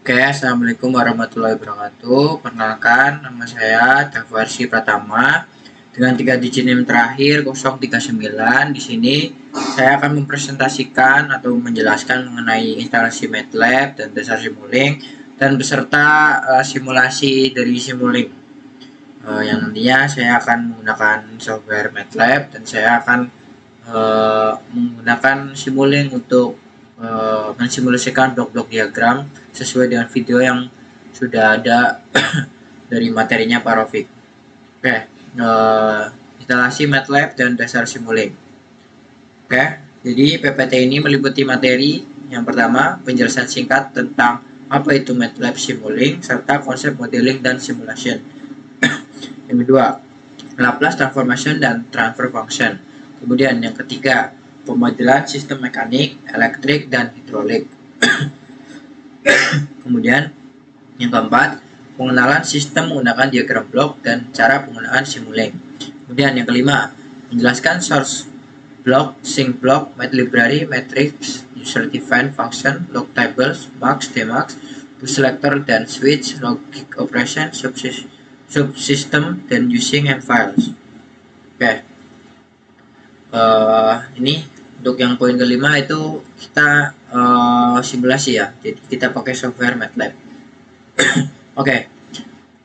Oke, Assalamualaikum warahmatullahi wabarakatuh. Perkenalkan, nama saya Dafarsi Pratama dengan 3 digit NIM terakhir 039. Di sini saya akan mempresentasikan atau menjelaskan mengenai instalasi MATLAB dan dasar Simulink dan beserta simulasi dari Simulink. Yang nantinya saya akan menggunakan software MATLAB dan saya akan menggunakan Simulink untuk mensimulasikan blok-blok diagram sesuai dengan video yang sudah ada dari materinya Pak Rofik. Oke, instalasi MATLAB dan dasar Simulink. Oke, jadi PPT ini meliputi materi yang pertama, penjelasan singkat tentang apa itu MATLAB Simulink serta konsep modeling dan simulation. Yang kedua, Laplace transformation dan transfer function. Kemudian yang ketiga, pemodelan sistem mekanik, elektrik, dan hidrolik. Kemudian yang keempat, pengenalan sistem menggunakan diagram blok dan cara penggunaan Simulink. Kemudian yang kelima, menjelaskan source block, sync block, mat library, matrix, user defined function, log tables, max, demax, bus selector, dan switch, logic operation, subsystem, dan using and files. Oke. Ini untuk yang poin kelima itu kita simulasi ya, jadi kita pakai software MATLAB. Oke,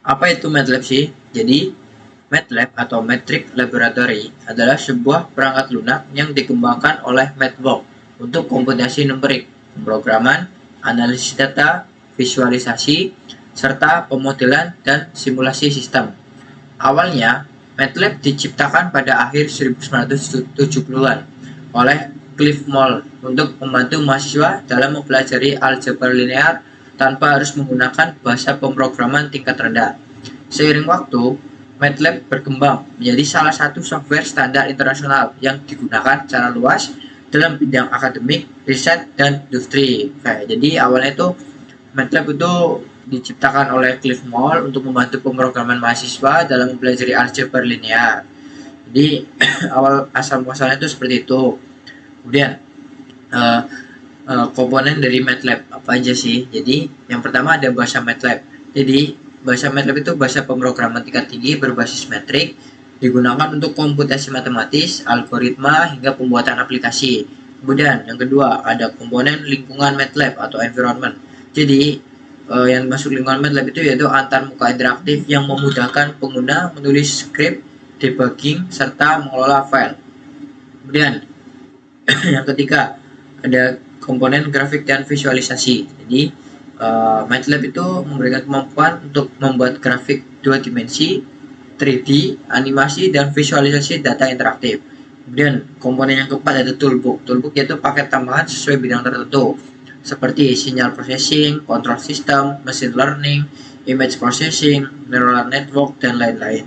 apa itu MATLAB sih? Jadi MATLAB atau Matrix Laboratory adalah sebuah perangkat lunak yang dikembangkan oleh MATLAB untuk komputasi numerik, pemrograman, analisis data, visualisasi, serta pemodelan dan simulasi sistem. Awalnya MATLAB diciptakan pada akhir 1970-an oleh Cliff Moll untuk membantu mahasiswa dalam mempelajari aljabar linear tanpa harus menggunakan bahasa pemrograman tingkat rendah. Seiring waktu, MATLAB berkembang menjadi salah satu software standar internasional yang digunakan secara luas dalam bidang akademik, riset, dan industri. Jadi awalnya itu MATLAB itu diciptakan oleh Cliff Moll untuk membantu pemrograman mahasiswa dalam mempelajari aljabar linear. Jadi awal asal muasalnya itu seperti itu. Kemudian komponen dari MATLAB apa aja sih? Jadi yang pertama ada bahasa MATLAB. Jadi bahasa MATLAB itu bahasa pemrograman tingkat tinggi berbasis metrik, digunakan untuk komputasi matematis, algoritma, hingga pembuatan aplikasi. Kemudian yang kedua ada komponen lingkungan MATLAB atau environment. Jadi yang masuk lingkungan MATLAB itu yaitu antarmuka interaktif yang memudahkan pengguna menulis skrip, debugging, serta mengelola file. Kemudian yang ketiga ada komponen grafik dan visualisasi. Jadi MATLAB itu memberikan kemampuan untuk membuat grafik 2 dimensi, 3D, animasi, dan visualisasi data interaktif. Kemudian komponen yang keempat ada toolbook. Toolbook yaitu paket tambahan sesuai bidang tertentu, seperti sinyal processing, control system, machine learning, image processing, neural network, dan lain-lain.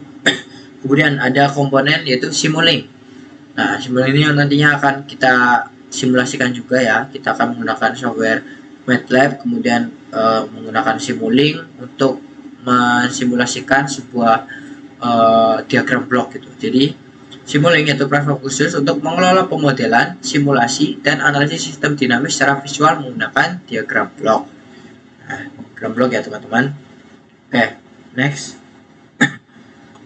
Kemudian ada komponen yaitu Simulink. Nah, Simulink ini yang nantinya akan kita simulasikan juga ya. Kita akan menggunakan software MATLAB, kemudian menggunakan Simulink untuk mensimulasikan sebuah diagram blok gitu. Jadi Simulink yaitu platform khusus untuk mengelola pemodelan, simulasi, dan analisis sistem dinamis secara visual menggunakan diagram blok. Nah, diagram blok ya teman-teman. Oke, next.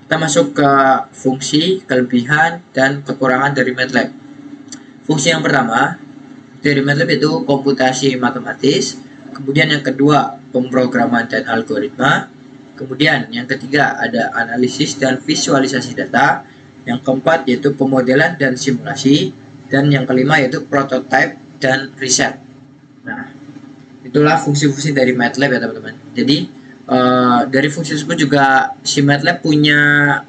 Kita masuk ke fungsi, kelebihan, dan kekurangan dari MATLAB. Fungsi yang pertama dari MATLAB itu komputasi matematis. Kemudian yang kedua pemrograman dan algoritma. Kemudian yang ketiga ada analisis dan visualisasi data. Yang keempat yaitu pemodelan dan simulasi, dan yang kelima yaitu prototype dan riset. Nah, itulah fungsi-fungsi dari MATLAB ya teman-teman. Jadi dari fungsi tersebut juga si MATLAB punya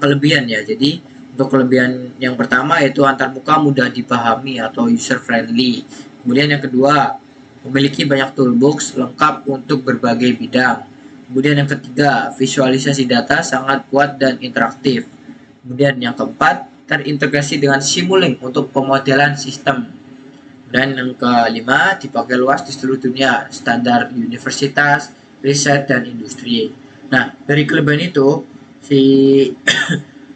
kelebihan ya. Jadi untuk kelebihan yang pertama yaitu antarmuka mudah dipahami atau user friendly. Kemudian yang kedua memiliki banyak toolbox lengkap untuk berbagai bidang. Kemudian yang ketiga visualisasi data sangat kuat dan interaktif. Kemudian yang keempat, terintegrasi dengan Simulink untuk pemodelan sistem. Dan yang kelima, dipakai luas di seluruh dunia, standar universitas, riset, dan industri. Nah, dari kelebihan itu, si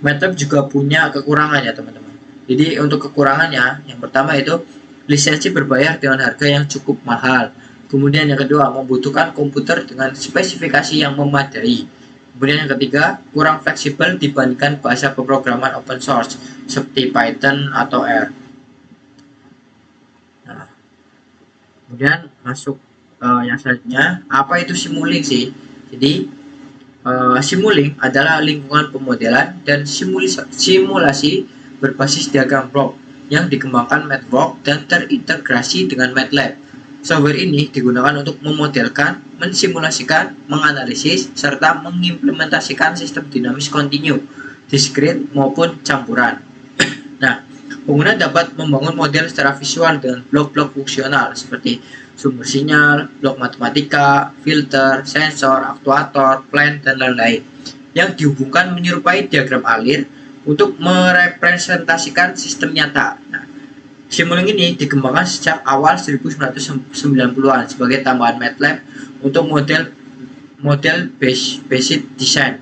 MATLAB juga punya kekurangan ya teman-teman. Jadi untuk kekurangannya, yang pertama itu lisensi berbayar dengan harga yang cukup mahal. Kemudian yang kedua, membutuhkan komputer dengan spesifikasi yang memadai. Kemudian yang ketiga, kurang fleksibel dibandingkan bahasa pemrograman open source seperti Python atau R. Nah, kemudian masuk yang selanjutnya, apa itu Simulink sih? Jadi Simulink adalah lingkungan pemodelan dan simulasi berbasis diagram blok yang dikembangkan MATLAB dan terintegrasi dengan MATLAB. Software ini digunakan untuk memodelkan, mensimulasikan, menganalisis, serta mengimplementasikan sistem dinamis kontinu, diskrit maupun campuran. Nah, pengguna dapat membangun model secara visual dengan blok-blok fungsional seperti sumber sinyal, blok matematika, filter, sensor, aktuator, plant, dan lain-lain yang dihubungkan menyerupai diagram alir untuk merepresentasikan sistem nyata. Nah, Simulink ini dikembangkan sejak awal 1990-an sebagai tambahan MATLAB untuk model basic design.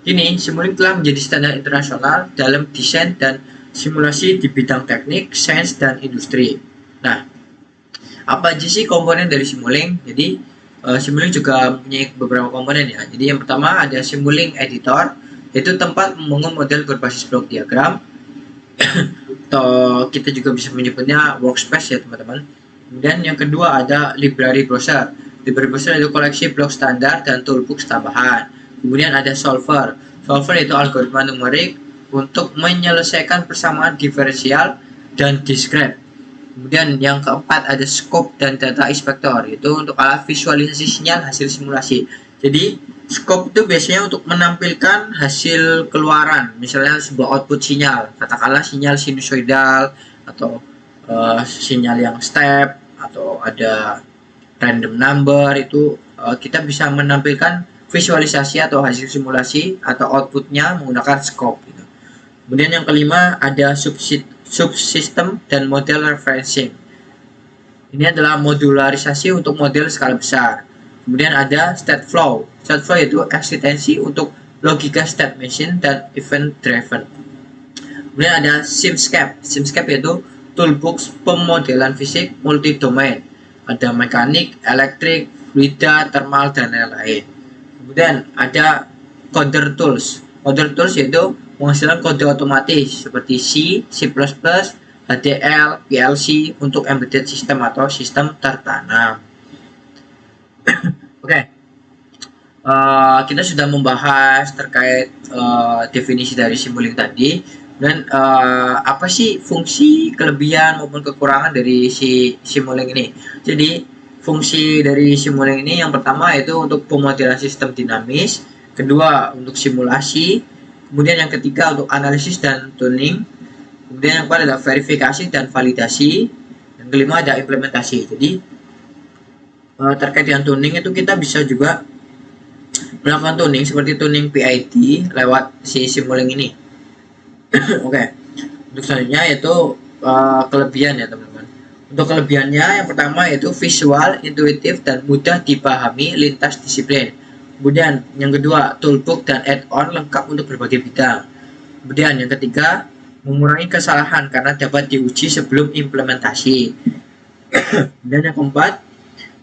Kini, Simulink telah menjadi standar internasional dalam desain dan simulasi di bidang teknik, sains, dan industri. Nah, apa aja sih komponen dari Simulink? Jadi, Simulink juga mempunyai beberapa komponen ya. Jadi, yang pertama ada Simulink Editor, yaitu tempat membangun model berbasis blok diagram. Atau kita juga bisa menyebutnya workspace ya teman-teman. Kemudian yang kedua ada library browser. Library browser itu koleksi blok standar dan toolbox tambahan. Kemudian ada solver. Solver itu algoritma numerik untuk menyelesaikan persamaan diferensial dan diskret. Kemudian yang keempat ada scope dan data inspector, itu untuk alat visualisasi sinyal hasil simulasi. Jadi scope itu biasanya untuk menampilkan hasil keluaran, misalnya sebuah output sinyal, katakanlah sinyal sinusoidal atau sinyal yang step atau ada random number, itu kita bisa menampilkan visualisasi atau hasil simulasi atau outputnya menggunakan scope gitu. Kemudian yang kelima ada subsystem dan model referencing. Ini adalah modularisasi untuk model skala besar. Kemudian ada state flow. State flow itu eksistensi untuk logika state machine dan event driven. Kemudian ada Simscape. Simscape yaitu toolbox pemodelan fisik multi domain. Ada mekanik, elektrik, fluida, thermal, dan lain-lain. Kemudian ada coder tools. Coder tools yaitu menghasilkan kode otomatis seperti C, C++, HDL, PLC untuk embedded system atau sistem tertanam. Oke, kita sudah membahas terkait definisi dari Simulink tadi, dan apa sih fungsi, kelebihan maupun kekurangan dari si Simulink ini. Jadi fungsi dari Simulink ini yang pertama yaitu untuk pemodelan sistem dinamis, kedua untuk simulasi, kemudian yang ketiga untuk analisis dan tuning, kemudian yang keempat adalah verifikasi dan validasi, yang kelima ada implementasi. Jadi terkait dengan tuning itu kita bisa juga melakukan tuning seperti tuning PID lewat si Simulink ini. Oke. Untuk selanjutnya yaitu kelebihan ya teman-teman. Untuk kelebihannya yang pertama yaitu visual, intuitif, dan mudah dipahami lintas disiplin. Kemudian yang kedua toolbox dan add-on lengkap untuk berbagai bidang. Kemudian yang ketiga mengurangi kesalahan karena dapat diuji sebelum implementasi. Dan yang keempat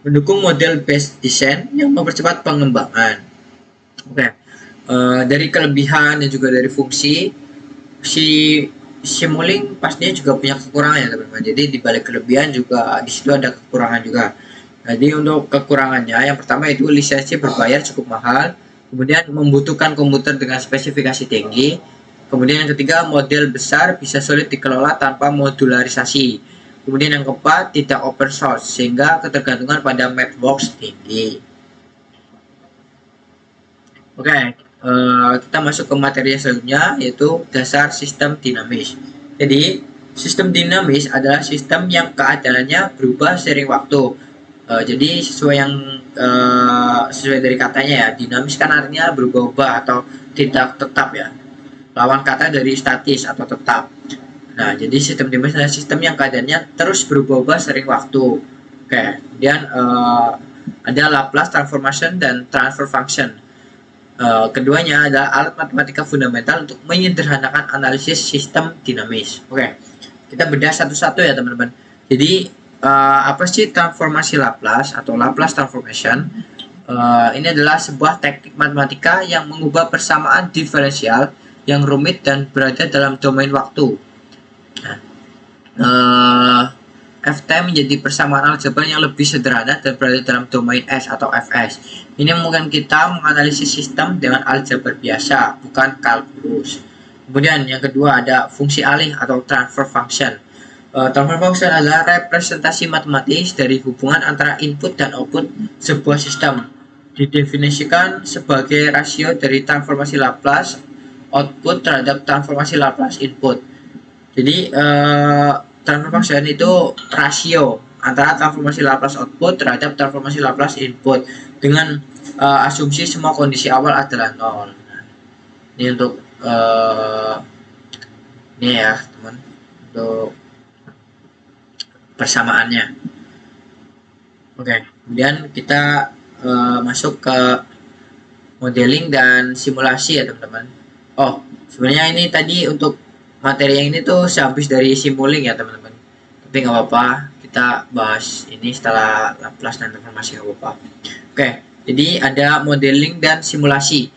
mendukung model based design yang mempercepat pengembangan. Oke. Dari kelebihan dan juga dari fungsi, si Simulink pastinya juga punya kekurangan ya teman-teman. Jadi di balik kelebihan juga di situ ada kekurangan juga. Jadi untuk kekurangannya yang pertama itu lisensi berbayar cukup mahal, kemudian membutuhkan komputer dengan spesifikasi tinggi, kemudian yang ketiga model besar bisa sulit dikelola tanpa modularisasi. Kemudian yang keempat, tidak open source, sehingga ketergantungan pada Matchbox tinggi. Oke, kita masuk ke materi selanjutnya, yaitu dasar sistem dinamis. Jadi, sistem dinamis adalah sistem yang keadaannya berubah seiring waktu. Jadi, sesuai dari katanya ya, dinamis kan artinya berubah-ubah atau tidak tetap ya. Lawan kata dari statis atau tetap. Nah, jadi sistem dinamis adalah sistem yang keadaannya terus berubah-ubah sering waktu. Oke, kemudian ada Laplace transformation dan transfer function. Keduanya adalah alat matematika fundamental untuk menyederhanakan analisis sistem dinamis. Oke, kita bedah satu-satu ya teman-teman. Jadi apa sih transformasi Laplace atau Laplace transformation? Ini adalah sebuah teknik matematika yang mengubah persamaan diferensial yang rumit dan berada dalam domain waktu. Nah, Ft menjadi persamaan aljabar yang lebih sederhana dan berada dalam domain S atau Fs. Ini memungkinkan kita menganalisis sistem dengan aljabar biasa, bukan kalkulus. Kemudian yang kedua ada fungsi alih atau transfer function. Transfer function adalah representasi matematis dari hubungan antara input dan output sebuah sistem. Didefinisikan sebagai rasio dari transformasi Laplace output terhadap transformasi Laplace input. Jadi transfer function itu rasio antara transformasi Laplace output terhadap transformasi Laplace input dengan asumsi semua kondisi awal adalah nol. Ini untuk ini ya teman, untuk persamaannya. Oke, kemudian kita masuk ke modeling dan simulasi ya teman-teman. Oh, sebenarnya ini tadi untuk materi yang ini tuh sehabis dari simuling ya teman-teman. Tapi nggak apa-apa, kita bahas ini setelah Laplace dan transformasi nggak apa-apa. Oke, jadi ada modeling dan simulasi.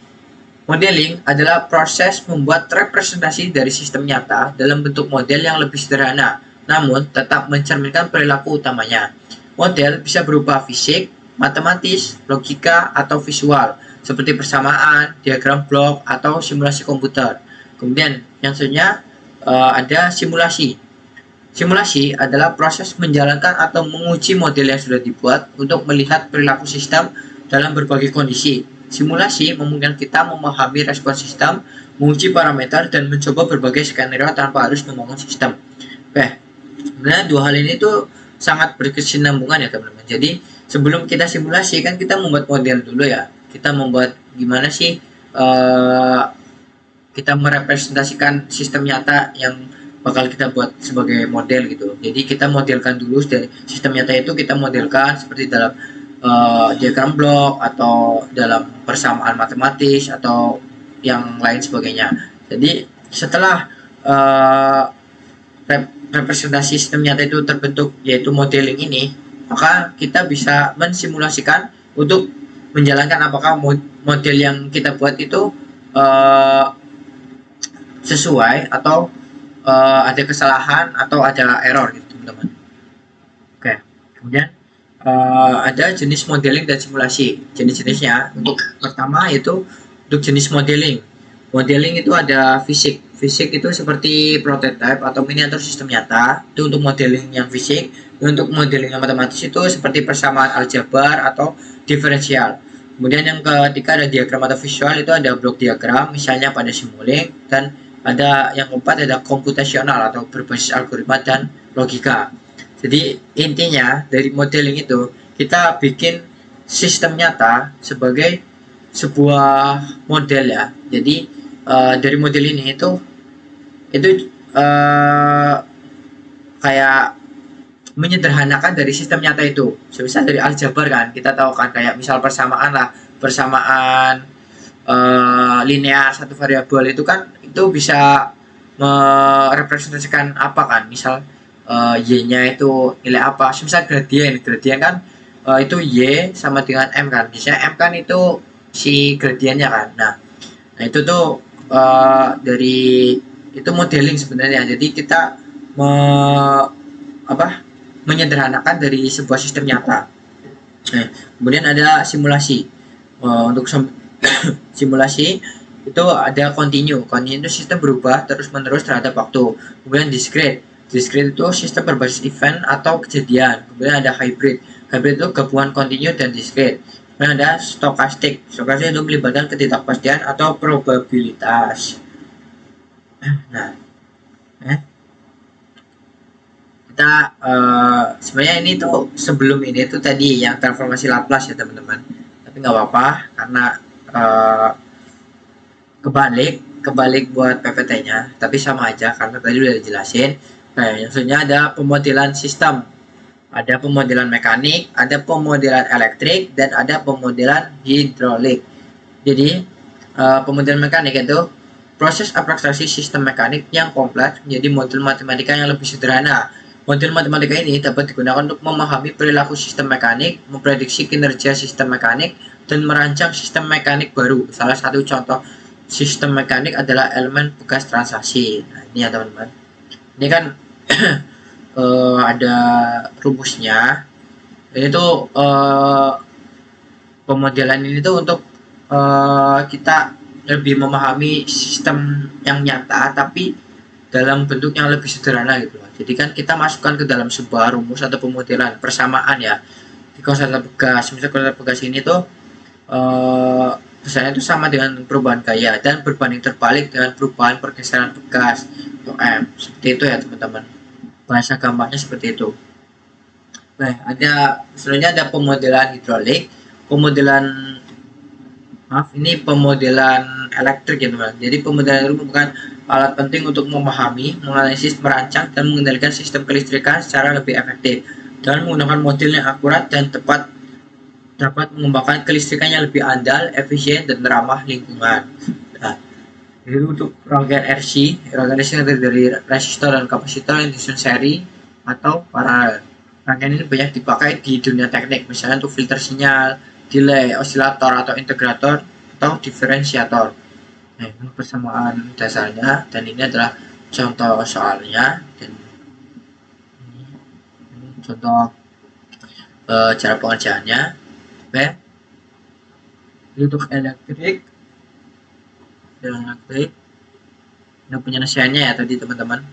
Modeling adalah proses membuat representasi dari sistem nyata dalam bentuk model yang lebih sederhana, namun tetap mencerminkan perilaku utamanya. Model bisa berupa fisik, matematis, logika, atau visual, seperti persamaan, diagram blok, atau simulasi komputer. Kemudian yang selanjutnya ada simulasi. Simulasi adalah proses menjalankan atau menguji model yang sudah dibuat untuk melihat perilaku sistem dalam berbagai kondisi. Simulasi memungkinkan kita memahami respon sistem, menguji parameter, dan mencoba berbagai skenario tanpa harus membangun sistem. Oke, sebenarnya dua hal ini tuh sangat berkesinambungan ya teman-teman. Jadi sebelum kita simulasi kan kita membuat model dulu ya. Kita membuat gimana sih kita merepresentasikan sistem nyata yang bakal kita buat sebagai model gitu. Jadi kita modelkan dulu dari sistem nyata itu, kita modelkan seperti dalam diagram blok atau dalam persamaan matematis atau yang lain sebagainya. Jadi setelah representasi sistem nyata itu terbentuk, yaitu modeling ini, maka kita bisa mensimulasikan untuk menjalankan apakah model yang kita buat itu sesuai atau ada kesalahan atau ada error gitu teman-teman. Oke, kemudian ada jenis modeling dan simulasi. Jenis-jenisnya untuk pertama yaitu untuk jenis modeling. Modeling itu ada fisik. Fisik itu seperti prototype atau miniatur sistem nyata. Itu untuk modeling yang fisik. Dan untuk modeling yang matematis itu seperti persamaan aljabar atau diferensial. Kemudian yang ketiga ada diagram atau visual, itu ada blok diagram misalnya pada simuling, dan ada yang keempat ada komputasional atau berbasis algoritma dan logika. Jadi intinya dari modeling itu kita bikin sistem nyata sebagai sebuah model ya. Jadi dari model ini itu kayak menyederhanakan dari sistem nyata itu. Misal dari aljabar kan kita tahu kan, kayak misal persamaan lah, persamaan linear satu variabel itu kan itu bisa merepresentasikan apa kan, misal y-nya itu nilai apa. Misal gradien kan itu y sama dengan m kan, biasanya m kan itu si gradiennya kan. Nah itu tuh dari itu modeling sebenarnya. Jadi kita menyederhanakan dari sebuah sistem nyata. Nah, kemudian ada simulasi. Untuk simulasi itu ada continue itu sistem berubah terus menerus terhadap waktu. Kemudian discrete itu sistem berbasis event atau kejadian. Kemudian ada hybrid itu gabungan continue dan discrete. Kemudian ada stokastik itu melibatkan ketidakpastian atau probabilitas. Nah, kita sebenarnya ini tuh sebelum ini tuh tadi yang transformasi Laplace ya teman-teman, tapi nggak apa-apa karena kebalik buat PPT-nya, tapi sama aja karena tadi udah dijelasin. Nah, yang selanjutnya ada pemodelan sistem, ada pemodelan mekanik, ada pemodelan elektrik, dan ada pemodelan hidrolik. Jadi pemodelan mekanik itu proses abstraksi sistem mekanik yang kompleks menjadi model matematika yang lebih sederhana. Model matematika ini dapat digunakan untuk memahami perilaku sistem mekanik, memprediksi kinerja sistem mekanik, dan merancang sistem mekanik baru. Salah satu contoh sistem mekanik adalah elemen bekas transaksi. Nah, ini ya teman-teman. Ini kan ada rumusnya. Ini tuh pemodelan ini tuh untuk kita lebih memahami sistem yang nyata, tapi dalam bentuk yang lebih sederhana gitu loh. Jadi kan kita masukkan ke dalam sebuah rumus atau pemodelan persamaan ya di konstanta bekas. Misalnya konstanta bekas ini tuh misalnya itu sama dengan perubahan gaya dan berbanding terbalik dengan perubahan pergeseran bekas atau M. Seperti itu ya teman-teman. Bahasa gampangnya seperti itu. Nah, sebenarnya ada pemodelan hidrolik, ini pemodelan elektrik ya teman. Jadi pemodelan itu merupakan alat penting untuk memahami, menganalisis, merancang, dan mengendalikan sistem kelistrikan secara lebih efektif. Dan menggunakan model yang akurat dan tepat dapat mengembangkan kelistrikan yang lebih andal, efisien, dan ramah lingkungan. Nah, jadi untuk rangkaian RC terdiri dari resistor dan kapasitor yang disusun seri atau paralel. Rangkaian ini banyak dipakai di dunia teknik, misalnya untuk filter sinyal, delay, osilator atau integrator, atau diferensiator. Nah, ini persamaan dasarnya, dan ini adalah contoh soalnya, dan ini contoh cara pengerjaannya. Oke, ini untuk elektrik, ini penyelesaiannya ya tadi teman-teman,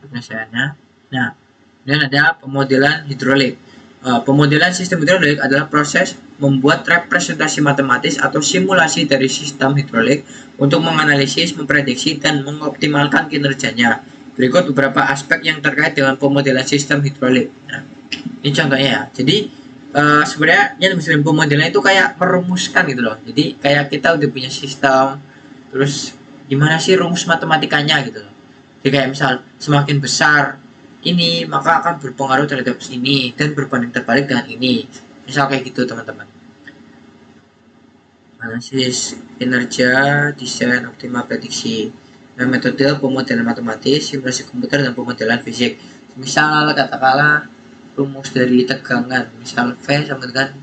penyelesaiannya. Nah, dan ada pemodelan hidrolik. Pemodelan sistem hidrolik adalah proses membuat representasi matematis atau simulasi dari sistem hidrolik untuk menganalisis, memprediksi, dan mengoptimalkan kinerjanya. Berikut beberapa aspek yang terkait dengan pemodelan sistem hidrolik. Nah, ini contohnya ya. Jadi sebenarnya yang misalnya pemodelan itu kayak merumuskan gitu loh. Jadi kayak kita udah punya sistem, terus gimana sih rumus matematikanya gitu loh. Jadi kayak misal semakin besar ini maka akan berpengaruh terhadap ini dan berbanding terbalik dengan ini, misal kayak gitu teman-teman. Analisis kinerja, desain, optimal, prediksi. Nah, metode pemodelan matematis, simulasi komputer, dan pemodelan fisik. Misal katakanlah rumus dari tegangan, misal V sama dengan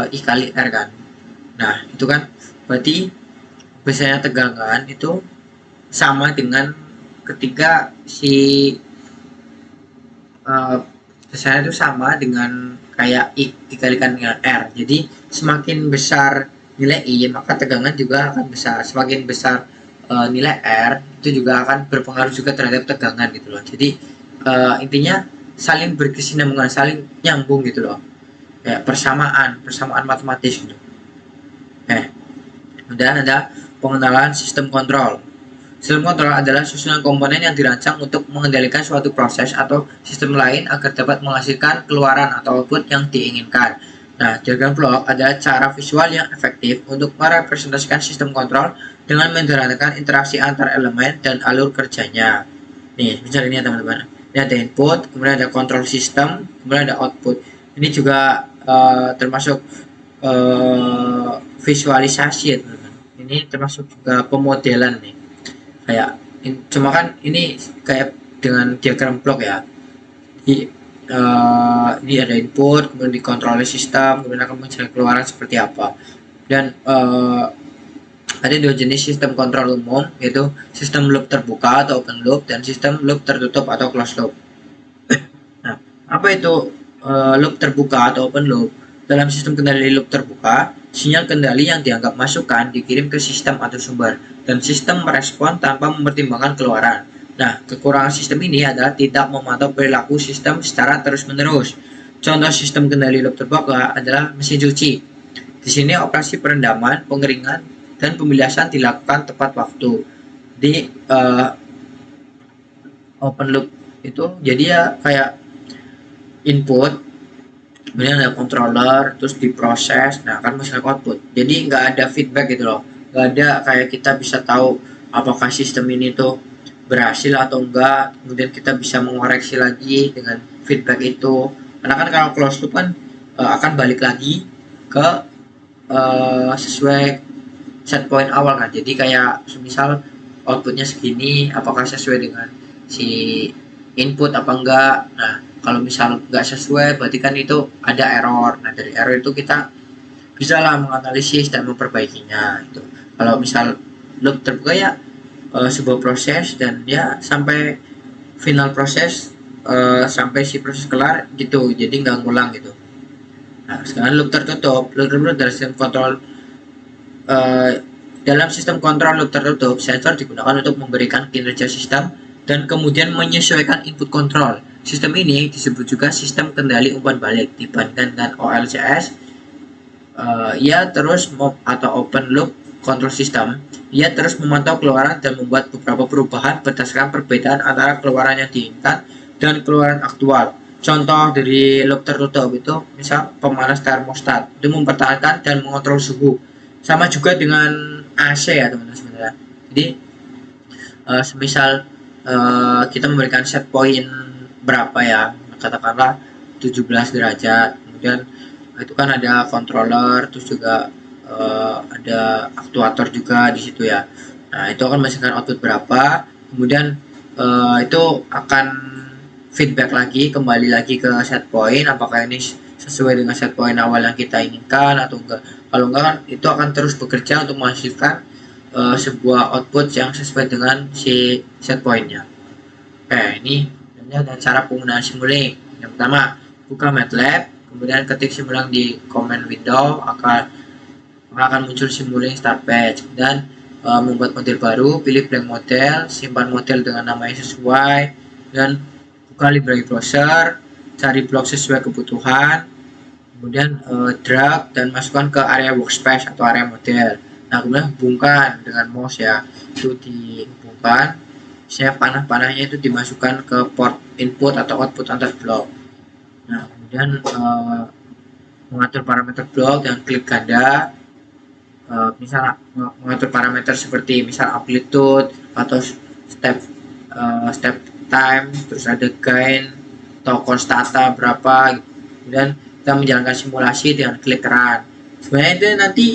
I kali R kan. Nah, itu kan berarti biasanya tegangan itu sama dengan ketika si biasanya itu sama dengan kayak I dikalikan dengan R. Jadi semakin besar nilai I maka tegangan juga akan besar. Semakin besar nilai R itu juga akan berpengaruh juga terhadap tegangan gitu loh. Jadi intinya saling berkesinambungan, saling nyambung gitu loh. Kayak persamaan matematis gitu. Dan ada pengenalan sistem kontrol. Sistem kontrol adalah susunan komponen yang dirancang untuk mengendalikan suatu proses atau sistem lain agar dapat menghasilkan keluaran atau output yang diinginkan. Nah, diagram blok adalah cara visual yang efektif untuk merepresentasikan sistem kontrol dengan menyederhanakan interaksi antar elemen dan alur kerjanya. Nih, misalnya ini teman-teman. Ini ada input, kemudian ada control system, kemudian ada output. Ini juga termasuk visualisasi ya teman-teman. Ini termasuk juga pemodelan nih. Kayak cuma kan ini kayak dengan diagram blok ya. Ini ada input, kemudian dikontrol oleh sistem, kemudian akan muncul keluaran seperti apa. Dan ada dua jenis sistem kontrol umum, yaitu sistem loop terbuka atau open loop dan sistem loop tertutup atau closed loop. Nah, apa itu loop terbuka atau open loop? Dalam sistem kendali loop terbuka, sinyal kendali yang dianggap masukan dikirim ke sistem atau sumber, dan sistem merespon tanpa mempertimbangkan keluaran. Nah, kekurangan sistem ini adalah tidak memantau perilaku sistem secara terus-menerus. Contoh sistem kendali loop terbuka adalah mesin cuci. Di sini operasi perendaman, pengeringan, dan pembilasan dilakukan tepat waktu. Di open loop itu jadi ya kayak input, kemudian ada controller, terus diproses, nah kan menghasilkan output. Jadi nggak ada feedback gitu loh, nggak ada kayak kita bisa tahu apakah sistem ini tuh berhasil atau enggak, kemudian kita bisa mengoreksi lagi dengan feedback itu. Karena kan kalau closed loop kan akan balik lagi ke sesuai set point awal kan. Jadi kayak misal outputnya segini, apakah sesuai dengan si input apa enggak. Nah, kalau misal enggak sesuai berarti kan itu ada error. Nah, dari error itu kita bisa lah menganalisis dan memperbaikinya itu. Kalau misal loop terbuka ya sebuah proses dan ya sampai final proses, sampai si proses kelar gitu, jadi nggak ngulang gitu. Nah, sekarang loop tertutup dari sistem kontrol. eh, Dalam sistem kontrol loop tertutup, sensor digunakan untuk memberikan kinerja sistem dan kemudian menyesuaikan input kontrol. Sistem ini disebut juga sistem kendali umpan balik. Dibandingkan dengan OLCS, ia terus atau open loop control system, ia terus memantau keluaran dan membuat beberapa perubahan berdasarkan perbedaan antara keluaran yang diinginkan dan keluaran aktual. Contoh dari loop tertutup itu misal pemanas termostat, itu mempertahankan dan mengontrol suhu. Sama juga dengan AC ya teman-teman sebenarnya. Jadi semisal kita memberikan set point berapa ya, katakanlah 17 derajat, kemudian itu kan ada controller, terus juga ada aktuator juga di situ ya. Nah, itu akan menghasilkan output berapa, kemudian itu akan feedback lagi, kembali lagi ke set point, apakah ini sesuai dengan set point awal yang kita inginkan atau enggak. Kalau enggak kan itu akan terus bekerja untuk menghasilkan sebuah output yang sesuai dengan si set pointnya. Oke, ini ada cara penggunaan Simulink. Yang pertama, buka MATLAB, kemudian ketik Simulink di command window, akan muncul Simulink start page. Dan membuat model baru, pilih blank model, simpan model dengan nama yang sesuai, dan buka library browser, cari blok sesuai kebutuhan, kemudian drag dan masukkan ke area workspace atau area model. Nah, kemudian hubungkan dengan mouse ya, itu dihubungkan, saya panah-panahnya itu dimasukkan ke port input atau output antar blok. Nah, kemudian mengatur parameter blok dengan klik ganda, misal mengatur parameter seperti misal amplitude atau step time, terus ada gain atau konstanta berapa, kemudian kita menjalankan simulasi dengan klik run. Sebenarnya itu nanti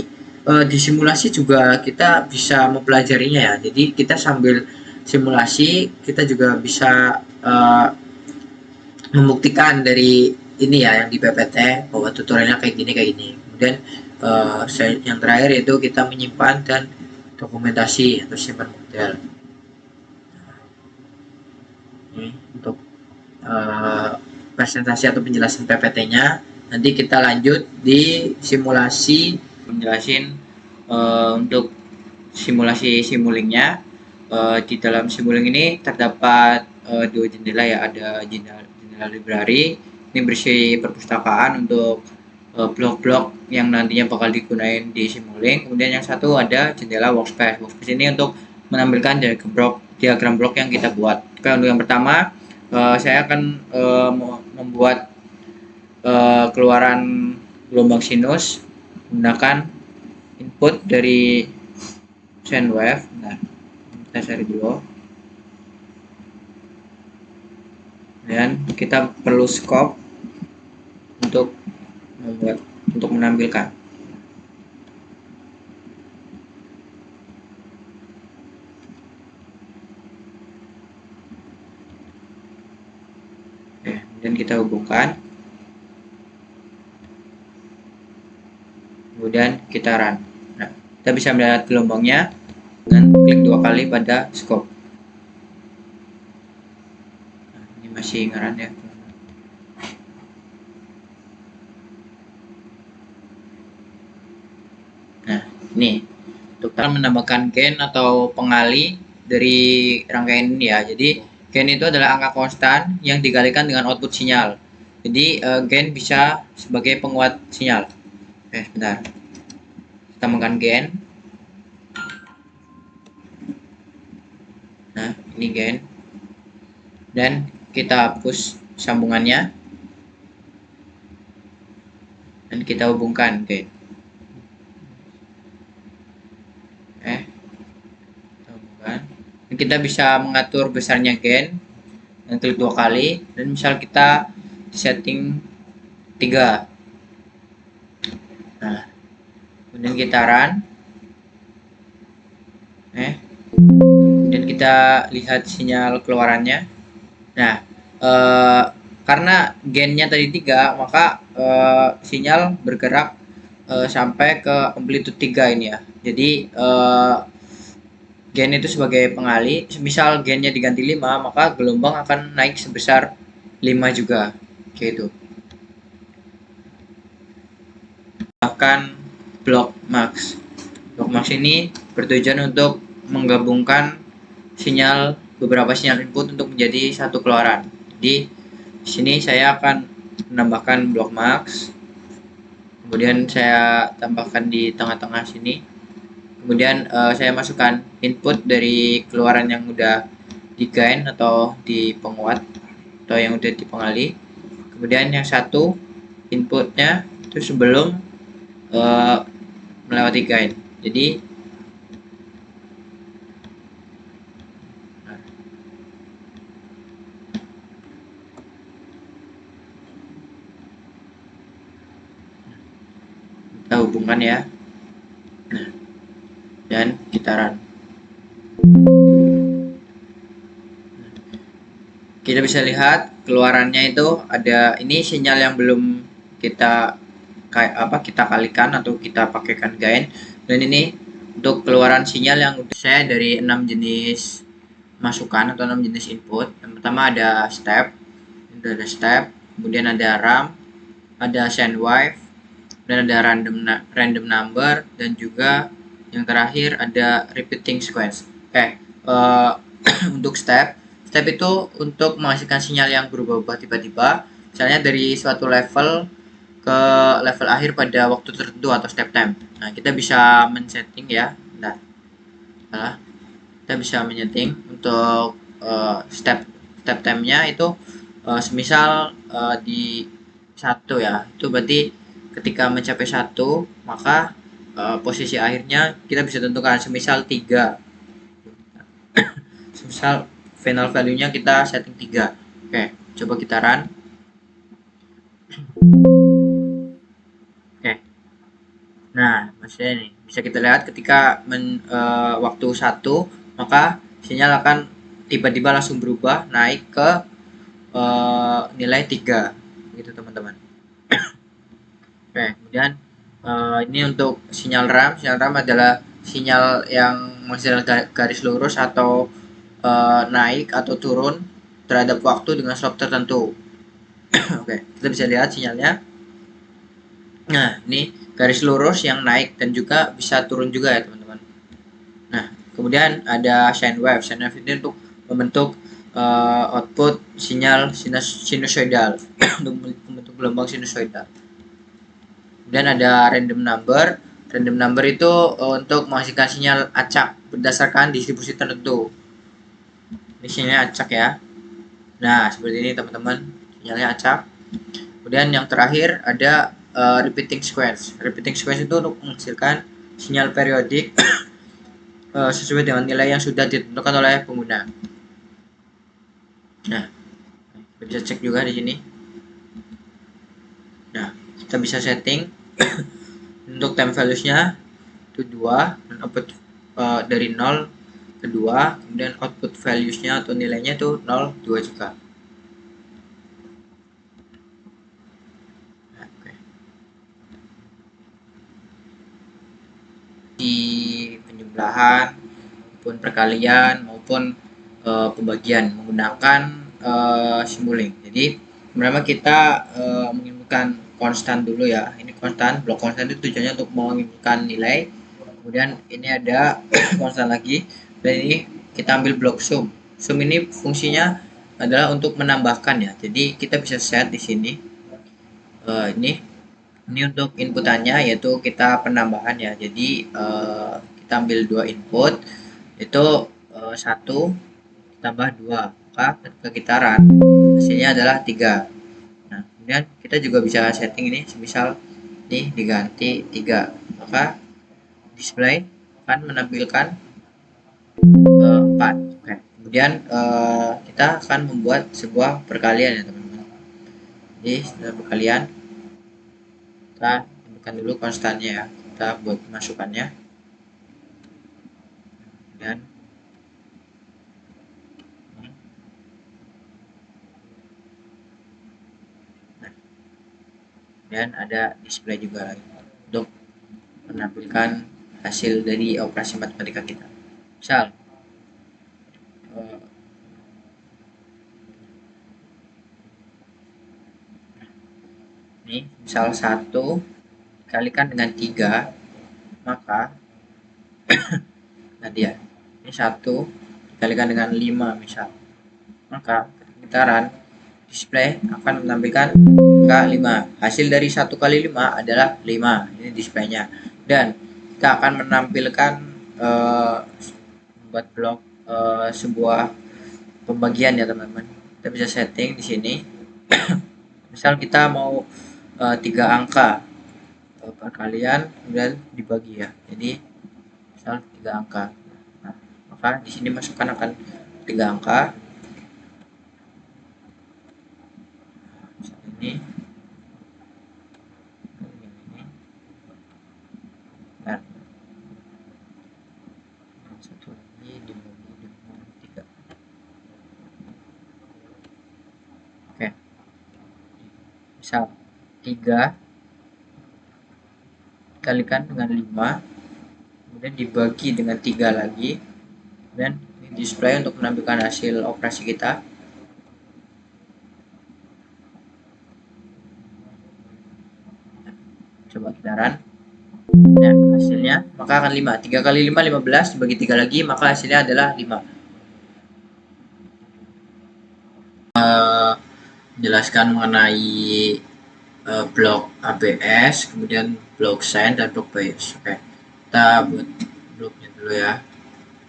di simulasi juga kita bisa mempelajarinya ya. Jadi kita sambil simulasi kita juga bisa membuktikan dari ini ya yang di PPT bahwa tutorialnya kayak gini. Kemudian yang terakhir itu kita menyimpan dan dokumentasi atau simpan model. Ini untuk presentasi atau penjelasan PPT-nya. Nanti kita lanjut di simulasi, menjelasin untuk simulasi Simulink-nya. Di dalam Simulink ini terdapat dua jendela ya, ada jendela library, ini berisi perpustakaan untuk blok-blok yang nantinya bakal digunain di Simulink. Kemudian yang satu ada jendela workspace. Workspace ini untuk menampilkan diagram blok yang kita buat. Oke, untuk yang pertama saya akan membuat keluaran gelombang sinus menggunakan input dari sine wave. Nah, kita cari dulu. Dan kita perlu scope untuk menampilkan. Oke, dan kita hubungkan. Kemudian kita run. Nah, kita bisa melihat gelombangnya dengan klik 2 kali pada scope. Nah, ini masih ngeran ya. Nah, ini untuk menambahkan gain atau pengali dari rangkaian ini ya. Jadi gain itu adalah angka konstan yang dikalikan dengan output sinyal. Jadi gain bisa sebagai penguat sinyal. Oke, sebentar. Kita tambahkan gain. Nah, ini gain. Dan kita hapus sambungannya. Dan kita hubungkan gain. Kita bisa mengatur besarnya gain dan klik 2 kali, dan misal kita setting 3. Nah, kemudian kita run. Dan kita lihat sinyal keluarannya. Nah, karena gennya tadi 3, maka sinyal bergerak sampai ke amplitude 3 ini ya. Jadi gen itu sebagai pengali, misal gennya diganti 5, maka gelombang akan naik sebesar 5 juga. Kayak itu. Bahkan block max. Block max ini bertujuan untuk menggabungkan beberapa sinyal input untuk menjadi satu keluaran. Jadi di sini saya akan menambahkan block max. Kemudian saya tambahkan di tengah-tengah sini. Kemudian saya masukkan input dari keluaran yang udah di gain atau di penguat atau yang udah dipengali. Kemudian yang satu inputnya itu sebelum melewati gain. Jadi kita hubungkan ya. Nah, dan kita run. Kita bisa lihat keluarannya itu ada ini sinyal yang belum kita kita kalikan atau kita pakaikan gain, dan ini untuk keluaran sinyal yang saya dari 6 jenis masukan atau 6 jenis input. Yang pertama ada step, kemudian ada RAM, ada send wave, dan ada random number, dan juga yang terakhir ada repeating sequence. Untuk step itu untuk menghasilkan sinyal yang berubah-ubah tiba-tiba, misalnya dari suatu level ke level akhir pada waktu tertentu atau step time. Nah, kita bisa men-setting ya. Kita bisa menyeting untuk step time-nya itu semisal di 1 ya. Itu berarti ketika mencapai 1, maka posisi akhirnya kita bisa tentukan semisal 3. Semisal final value-nya kita setting 3. Oke, coba kita run. Oke. Nah, maksudnya ini bisa kita lihat ketika waktu 1, maka sinyal akan tiba-tiba langsung berubah naik ke nilai 3 gitu teman-teman. Oke, kemudian ini untuk sinyal RAM. Sinyal RAM adalah sinyal yang menghasilkan garis lurus atau naik atau turun terhadap waktu dengan slope tertentu. Oke, kita bisa lihat sinyalnya. Nah, ini garis lurus yang naik dan juga bisa turun juga ya teman-teman. Nah, kemudian ada sine wave. Sine wave ini untuk membentuk output sinyal sinusoidal untuk membentuk gelombang sinusoidal. Kemudian ada random number. Random number itu untuk menghasilkan sinyal acak berdasarkan distribusi tertentu. Ini sinyalnya acak ya. Nah, seperti ini teman-teman, sinyalnya acak. Kemudian yang terakhir ada repeating sequence. Repeating sequence itu untuk menghasilkan sinyal periodik sesuai dengan nilai yang sudah ditentukan oleh pengguna. Nah, kita bisa cek juga di sini. Nah, kita bisa setting untuk time values-nya itu 2, dan output dari 0 ke 2, kemudian output values-nya atau nilainya itu 0, 2 juga. Di penjumlahan maupun perkalian maupun pembagian menggunakan simulink. Jadi pertama kita menginputkan konstan dulu ya. Ini konstan, blok konstan itu tujuannya untuk menginputkan nilai. Kemudian ini ada konstan lagi, dan ini kita ambil blok sum. Sum ini fungsinya adalah untuk menambahkan ya. Jadi kita bisa set di sini. Ini untuk inputannya yaitu kita penambahan ya. Jadi kita ambil 2 input, itu 1 tambah 2, maka ketika kita run hasilnya adalah 3. Nah, kemudian kita juga bisa setting ini, misal ini diganti 3, maka display akan menampilkan 4. Oke. Kemudian kita akan membuat sebuah perkalian ya teman-teman. Jadi setelah perkalian kita tentukan dulu konstannya ya, kita buat masukannya, dan dan ada display juga untuk menampilkan hasil dari operasi matematika kita. Misal eh, ini misal 1 dikalikan dengan 3, maka nanti ya, ini 1 dikalikan dengan 5 misal, maka putaran display akan menampilkan angka 5. Hasil dari 1 kali 5 adalah 5. Ini displaynya. Dan kita akan menampilkan buat blok sebuah pembagian ya teman-teman. Kita bisa setting di sini. Misal kita mau 3 angka perkalian kemudian dibagi ya. Jadi misal 3 angka. Nah, maka di sini masukkan akan 3 angka. Ini dan satu lagi dibagi dengan 3. Oke, misal 3 dikalikan dengan 5 kemudian dibagi dengan 3 lagi, dan display untuk menampilkan hasil operasi kita. Coba kita run. Nah, hasilnya maka akan 5. 3 kali 5 15, dibagi 3 lagi maka hasilnya adalah 5. Jelaskan mengenai blok ABS, kemudian blok sign dan blok bias. Oke, kita buat bloknya dulu ya.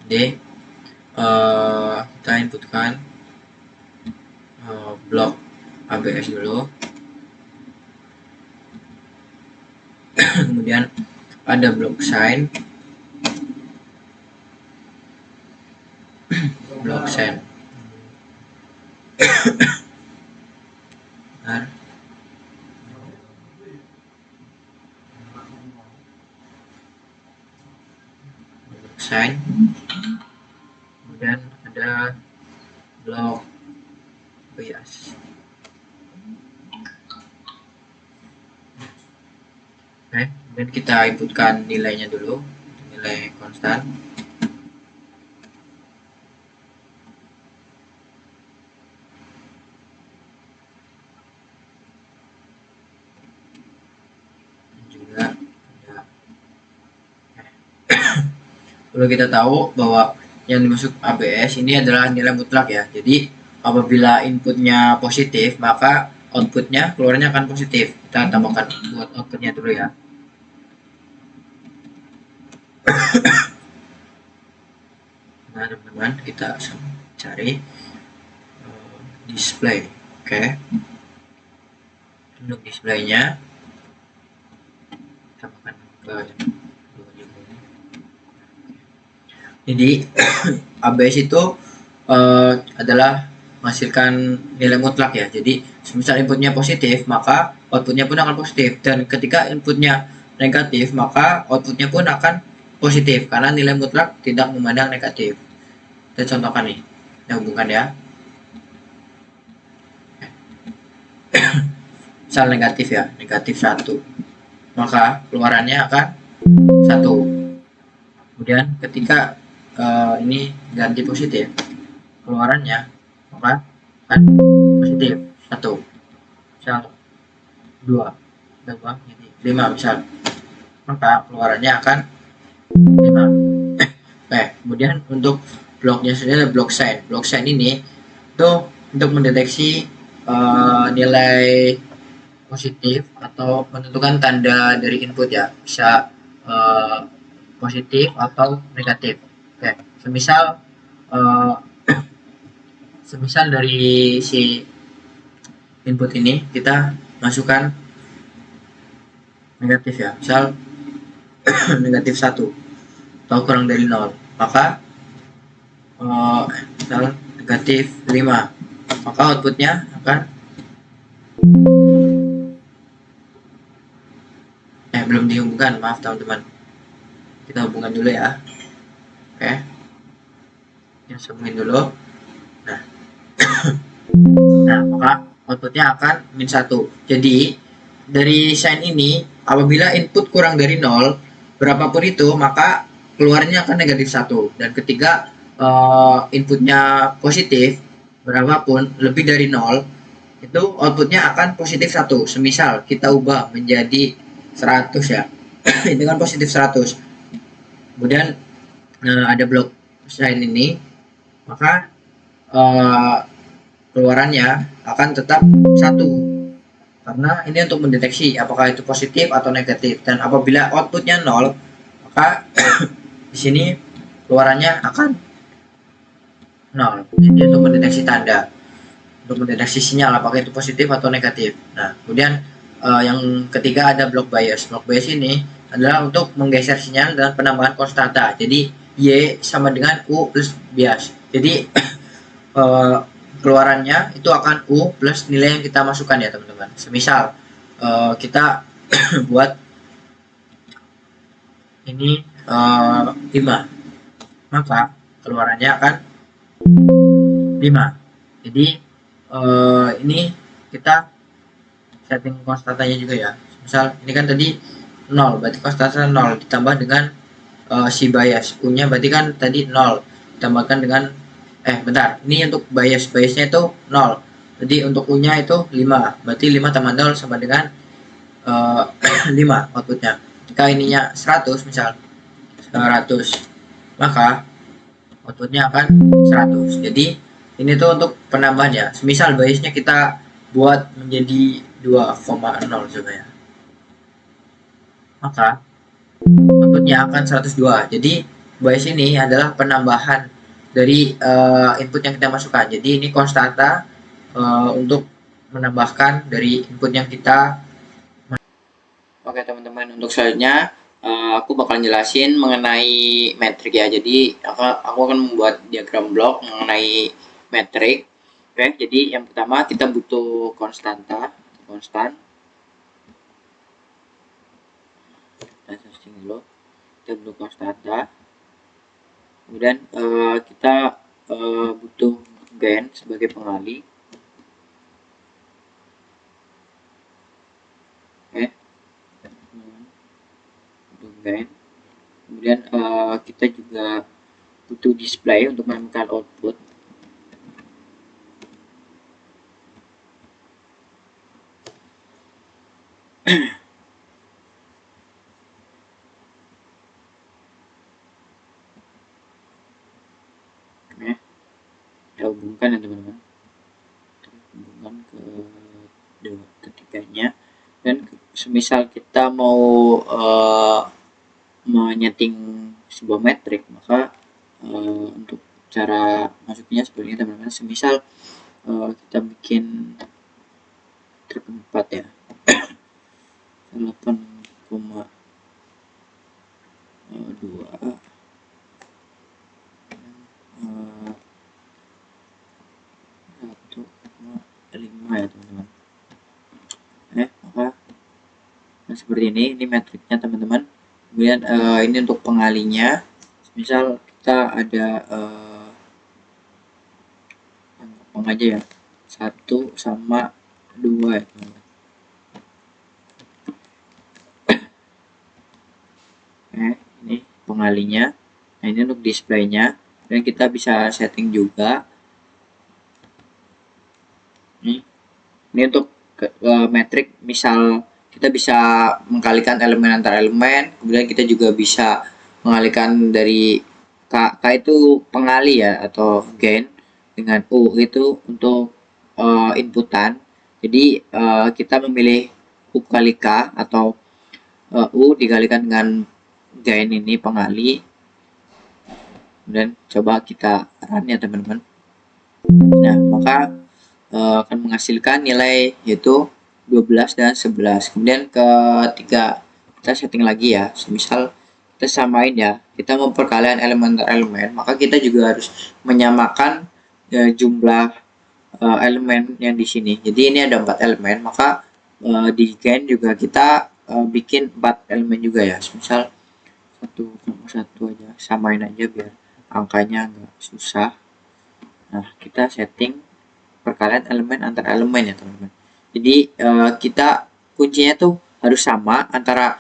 Jadi kita inputkan blok ABS dulu. Kemudian ada blok sign, blok sign. Sign, kemudian ada blok bias. Oke, kemudian kita inputkan nilainya dulu, nilai konstan. Juga ada. Perlu kita tahu bahwa yang dimaksud ABS ini adalah nilai mutlak ya. Jadi apabila inputnya positif, maka outputnya keluarnya akan positif. Kita tambahkan buat outputnya dulu ya. Nah teman-teman, kita cari display. Oke, untuk displaynya tambahkan ke jadi ABS itu adalah menghasilkan nilai mutlak ya. Jadi semisal inputnya positif maka outputnya pun akan positif, dan ketika inputnya negatif maka outputnya pun akan positif karena nilai mutlak tidak memandang negatif. Kita contohkan nih, kita hubungkan ya. Misal negatif ya, negatif 1, maka keluarannya akan 1. Kemudian ketika ini ganti positif, keluarannya maka kan positif 1. Misal 2 tambah jadi 5 misal, maka keluarannya akan 5. Oke, kemudian untuk bloknya sendiri ada blok sign. Blok sign ini itu untuk mendeteksi nilai positif atau menentukan tanda dari input ya, bisa positif atau negatif. Oke, semisal semisal dari si input ini kita masukkan negatif ya, misal negatif 1 atau kurang dari 0, maka misal negatif 5, maka outputnya akan belum dihubungkan, maaf teman-teman, kita hubungkan dulu ya. Oke, kita sambungin dulu. Nah, maka outputnya akan -1. Jadi dari sign ini, apabila input kurang dari 0, berapapun itu, maka keluarnya akan negatif 1. Dan ketika inputnya positif, berapapun lebih dari 0, itu outputnya akan positif 1. Semisal kita ubah menjadi 100 ya, itu kan positif 100. Kemudian ada blok sign ini, maka keluarannya akan tetap 1. Karena ini untuk mendeteksi apakah itu positif atau negatif. Dan apabila outputnya 0, maka di sini keluarannya akan 0. Jadi untuk mendeteksi tanda, untuk mendeteksi sinyal apakah itu positif atau negatif. Nah, kemudian yang ketiga ada block bias. Block bias ini adalah untuk menggeser sinyal dan penambahan konstanta. Jadi Y sama dengan U plus bias. Jadi keluarannya itu akan U plus nilai yang kita masukkan ya teman-teman. Semisal kita buat ini 5, maka keluarannya akan 5. Jadi ini kita setting konstantanya juga ya. Misal ini kan tadi 0, berarti konstanta 0 ditambah dengan si bias. U-nya berarti kan tadi 0 ditambahkan dengan bentar. Ini untuk biasnya itu 0. Jadi untuk U-nya itu 5. Berarti 5 tambah 0 sama dengan 5 outputnya. Jika ininya 100 misal 100, maka outputnya akan 100. Jadi ini tuh untuk penambahannya. Semisal biasnya kita buat menjadi 2,0 coba ya. Maka outputnya akan 102. Jadi bias ini adalah penambahan dari input yang kita masukkan. Jadi ini konstanta untuk menambahkan dari input yang kita. Oke teman-teman, untuk selanjutnya aku bakal jelasin mengenai metrik ya. Jadi aku akan membuat diagram blok mengenai metrik. Oke, jadi yang pertama kita butuh konstan. Kita searching dulu. Kita butuh konstanta. Kemudian kita butuh gain sebagai pengali. Oke, butuh gain. Kemudian kita juga butuh display untuk menemukan output. Kita hubungkan ya teman-teman, hubungkan ke ketiganya. Dan semisal kita mau menyeting sebuah metrik, maka untuk cara masuknya seperti ini teman-teman. Semisal kita bikin trik 4 ya, 8,2 1,5 ya teman-teman. Maka seperti ini metriknya teman-teman. Kemudian ini untuk pengalinya. Misal kita ada yang aja ya, 1 sama 2 ya teman-teman. Ini pengalinya. Nah ini untuk displaynya. Dan kita bisa setting juga. Ini untuk metrik, misal kita bisa mengkalikan elemen antar elemen, kemudian kita juga bisa mengalihkan dari K itu pengali ya, atau gain, dengan U itu untuk inputan. Jadi kita memilih U kali K atau U dikalikan dengan gain ini pengali. Kemudian coba kita run ya teman-teman. Nah maka akan menghasilkan nilai yaitu 12 dan 11. Kemudian ketiga kita setting lagi ya, semisal kita samain ya, kita memperkalian elemen per elemen, maka kita juga harus menyamakan jumlah elemen yang di sini. Jadi ini ada 4 elemen, maka di gain juga kita bikin 4 elemen juga ya, semisal 1,1 aja, samain aja biar angkanya nggak susah. Nah kita setting perkalian elemen antar elemen ya teman-teman. Jadi kita kuncinya tuh harus sama antara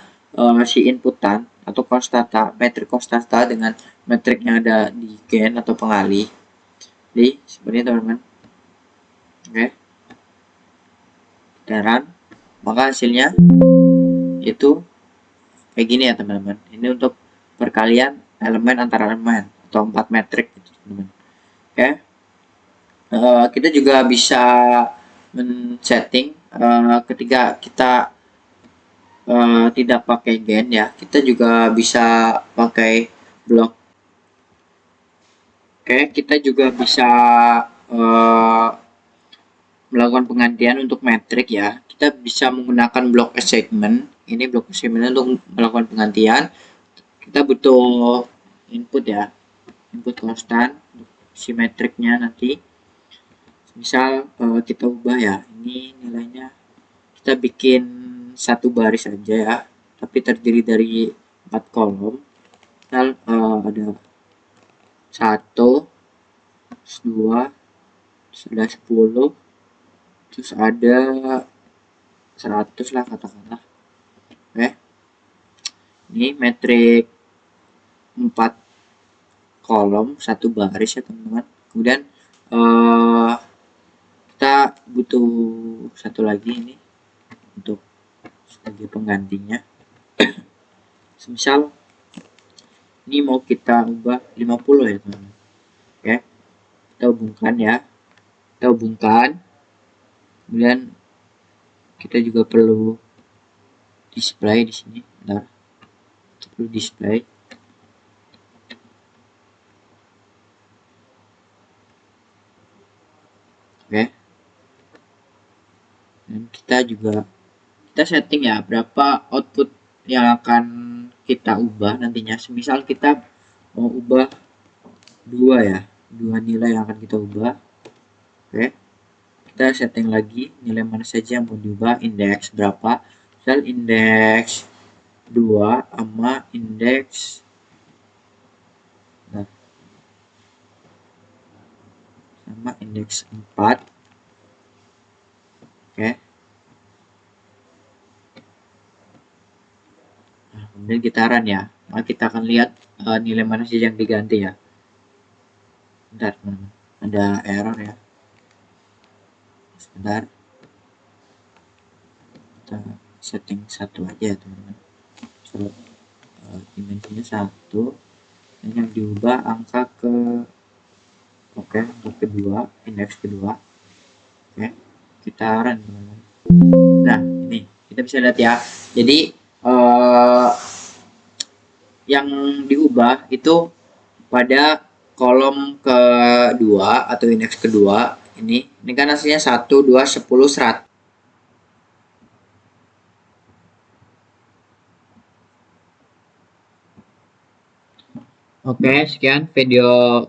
si inputan atau konstanta, metrik konstanta dengan metrik yang ada di gen atau pengalih. Jadi seperti itu teman-teman. Oke, kita run, maka hasilnya itu kayak gini ya teman-teman. Ini untuk perkalian elemen antara elemen atau 4 metrik gitu teman-teman. Oke, kita juga bisa men-setting ketika kita tidak pakai gen ya, kita juga bisa pakai blok. Oke, kita juga bisa melakukan penggantian untuk metrik ya. Kita bisa menggunakan blok assignment. Ini blok assignment untuk melakukan penggantian. Kita butuh input ya, input konstan si metriknya nanti. Misal kita ubah ya, ini nilainya kita bikin satu baris saja ya, tapi terdiri dari 4 kolom. Misal ada 1, 2, ada 10, terus ada 100 lah katakanlah. Oke, ini metrik 4 kolom satu baris ya teman-teman. Kemudian kita butuh satu lagi ini untuk sebagai penggantinya. Misal ini mau kita ubah 50 ya teman-teman. Oke, kita hubungkan ya, kita hubungkan. Kemudian kita juga perlu display di sini. Bentar, kita perlu display. Oke, dan kita juga setting ya berapa output yang akan kita ubah nantinya. Semisal kita mau ubah 2 ya, 2 nilai yang akan kita ubah. Oke, kita setting lagi nilai mana saja yang mau diubah, indeks berapa. Misal indeks 2 sama indeks sama indeks 4. Oke, nah, kemudian kita run ya, maka kita akan lihat nilai mana saja yang diganti ya. Bentar teman-teman, ada error ya, sebentar, kita setting 1 aja ya teman-teman. So, dimensinya 1, dan yang diubah angka ke untuk kedua, indeks kedua. Oke, kita run teman-teman. Nah, ini kita bisa lihat ya. Jadi yang diubah itu pada kolom kedua atau indeks kedua ini kan hasilnya 1, 2, 10, 100. Oke, sekian video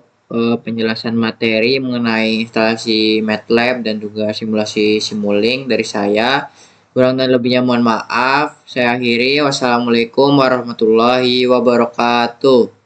penjelasan materi mengenai instalasi MATLAB dan juga simulasi Simulink dari saya. Kurang dan lebihnya mohon maaf. Saya akhiri. Wassalamualaikum warahmatullahi wabarakatuh.